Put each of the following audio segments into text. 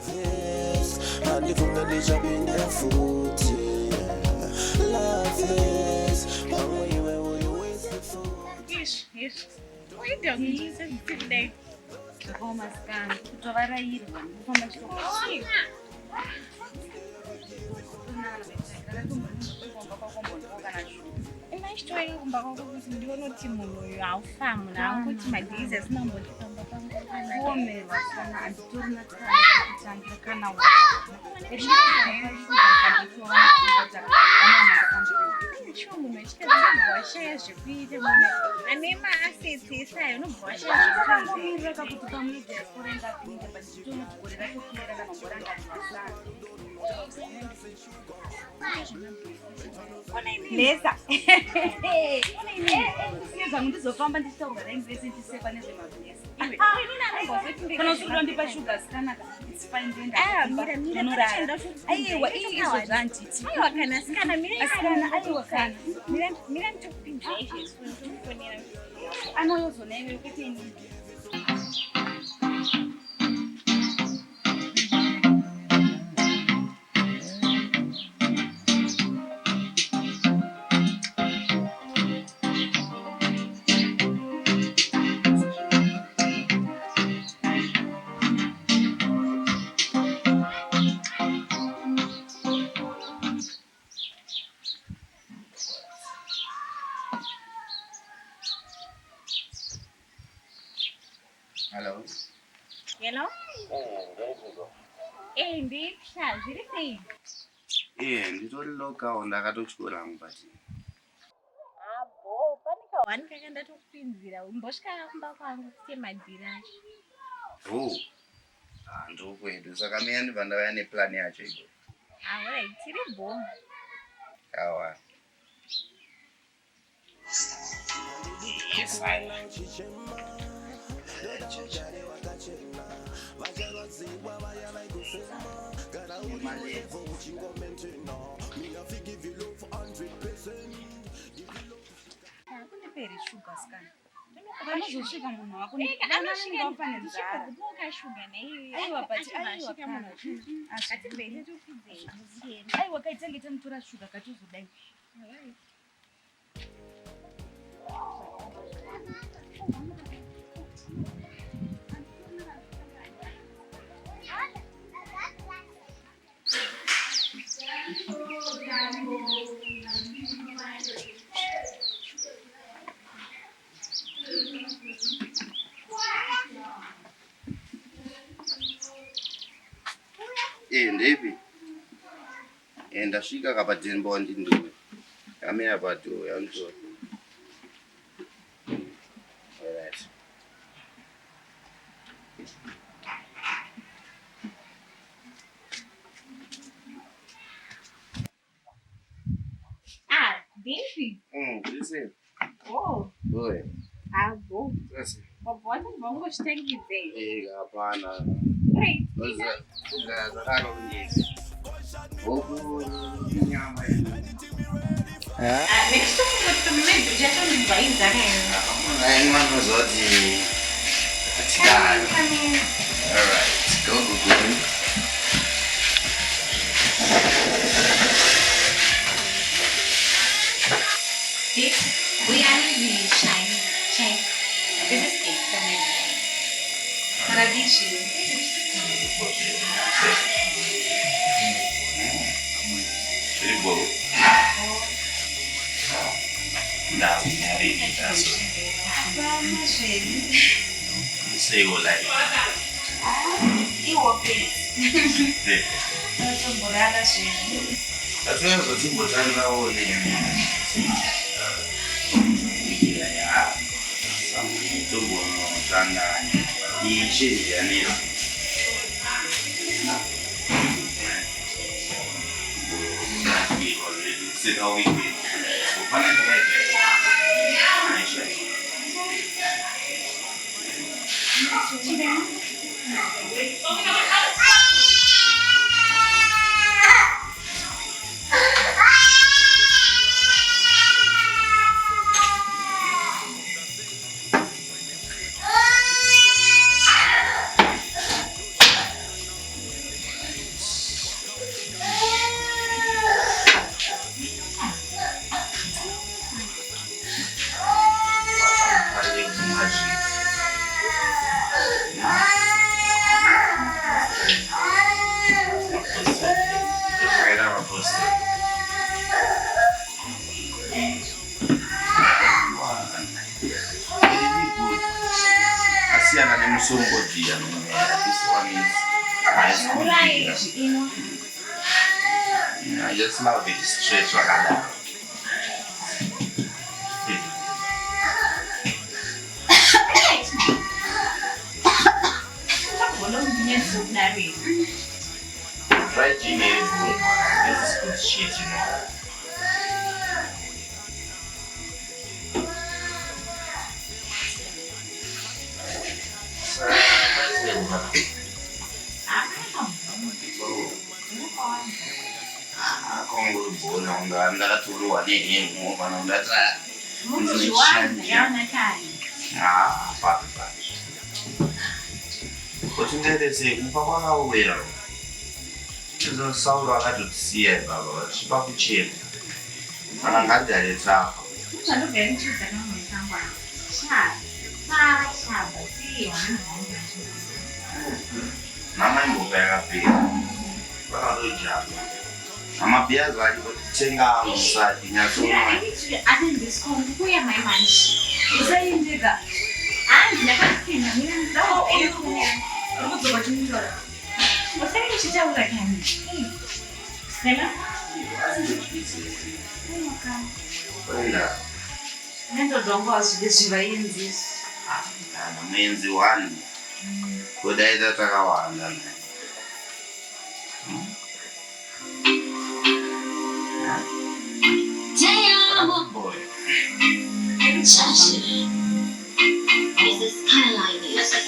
is, andifungalisha bine futhi. Love is, one way you waste it for. Yes. What are you doing today? Home as can. Trovare ir. Come sto. Imagine kumba ukuthi ndibona ukuthi munhu uyu awufamu nawe ukuthi madizi esinambotamba pangana. Come vasana anditorina tsana kutangira kana wa. Sho munhu echikazibhosha zvekuite munhu ane maaseti esayo unobhosha Mira kuti pamuide kurenga pinge pachitono kukorera kukwira kana ngoranga vasana. Lesa. Siza ndizofamba ndichitaura rengi ndisekwa nezvemabhesi. Iwe. Kana usura ndipa sugar skana it's fine ndenda. Mira. Aiwa izvo zvanditi. Aiwa kana skana mira. Askana aiwa kana. Mira ndikupinza izvo ndikufonera. Anoyozona iwe kuti ini. Hello. Hello? Ndipya zviri sei? Nditori local ndakatotyora hangu pati. Pane kawani kanga ndatokupinzira umbosvika kumba kwangu semadhira. Ndokwedu saka mina ndibva ndauya neplan yacho ipo. Alright, tiri bo. Awa. Yes, I know. Kuniperi sugar skana. Vanozosvika munhu wako anosvika kutoka sugar naye. Aiwa but aiwa kana. Atibhele tokuzeni. Aiwa kaitenge tamutora sugar katozodai. Ndepi. Ndasvika kapadhembo ndindiwe. Kamera padho yanzo. Alright. Baby. Listen. Oh. Boy. Bo. Yes. Bobona ngongoshtengizeni. Hapana. Wait. Zakaro ndizi. Nyama. Next time what maybe just on the way there. Anyone zoti. Atikana. All right. Go. We are really shiny. Check. This is cake for me. Radici. Tribo. Now we have it. Say what like. You okay? That's why I was thinking about that. Sit how we did. I just love it straight like that. Fried chicken is good. It's good shit, you know. I'm a beer like ching out inside in your soul. I think this call where my man is saying digger. I'm never seen a million dollars. What's saying she tell like him? Stella? I don't know this way in this. I mean, the one. Good day that I want. Damn! Boy. Touch it. This is kind of like music.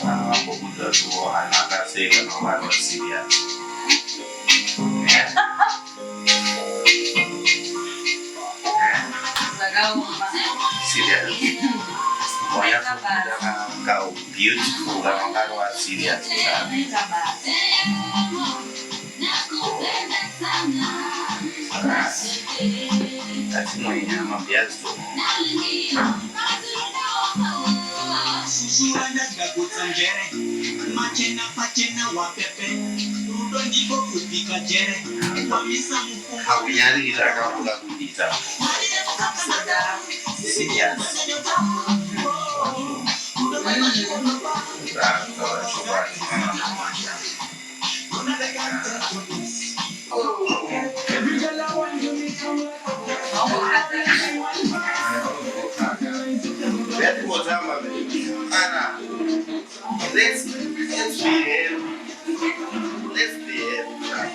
I'm going to do I'm not going to say that I'm going to see it. See that? Kau beautiful, kalau kau serius. That's my biasa. Susu anda gakutan jere, macena pacena wapepe, udo ndipo kupika jere, wamisa mfungo. Kau nyari kau bukan bisa. Serius. Let's behave. Let's behave.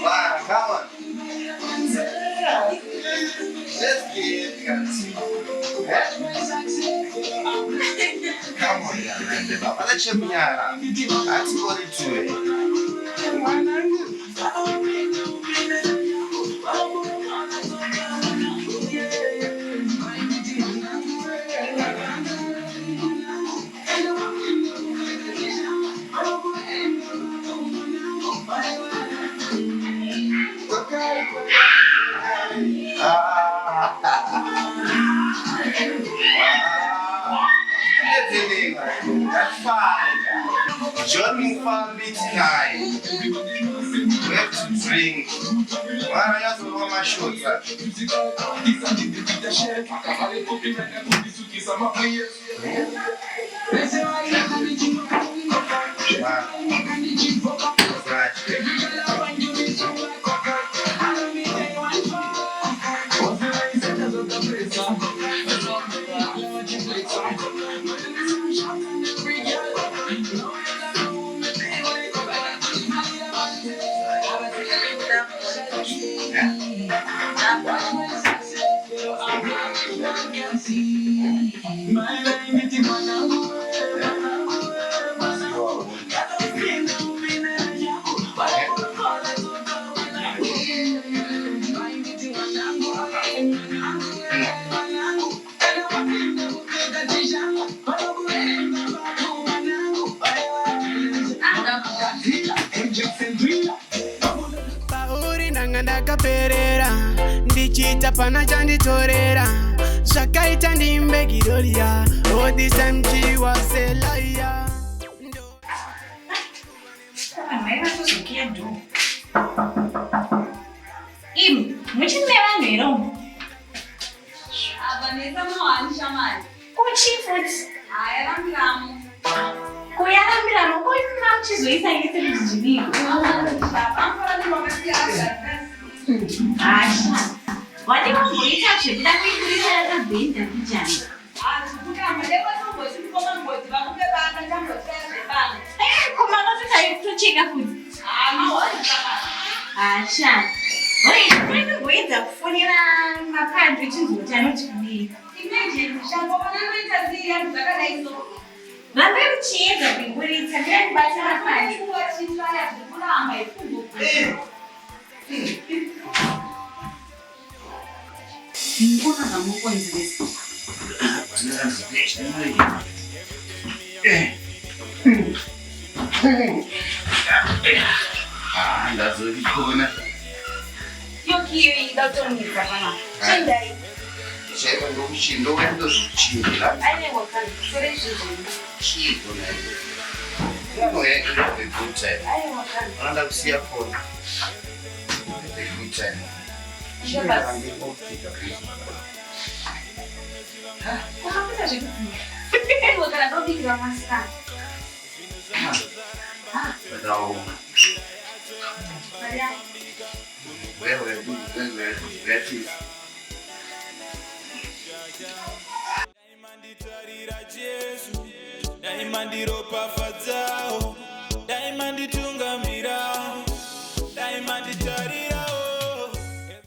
Wow, come on. Let's behave, guys. Come on, yeah, let's show me. That's what it's doing. That's fine. Joining family tonight. We have to drink. I have to wear my shorts. Ndakaperera ndichita pana chanditorera zvakaita ndimbe gidoria odisemchi waselaya muchimeva nhero avanesa muhanishamani kuchifuti ayarambiramo kuyarambiramo kuimama uchizoisa ingese kuzijibiko. Asha. Wadi wamboita zvekuda kuikurisa yakabhenda kujani. Koma tocheka futi. Asha. Oi, kwenda kufonera mapadhi echinzoti anoti kudii. Imagine shango vanoita ziri yangu zvakadaiso. Vambe muchiedza kuiburitsa ndinokubatsira pasi. Ngona ngamukonzeresa. Ndazokikona. Yokiyo idatonisa pana. Chendai. Chaiva ndokushindo wendozvichindira. Aiwa kana sore zvizvi. Chipo nayo. Yano yake the good time. Aiwa kana. Vanoda kusiya foni. The good time. Kunokuita zvekuti. Aiwa kana ndobikira masikana. Vadaoma. Maria. Wewe Ndaimanditarira Jesu, ndaimandiropafadzao, ndaimanditungamira, ndaimanditarira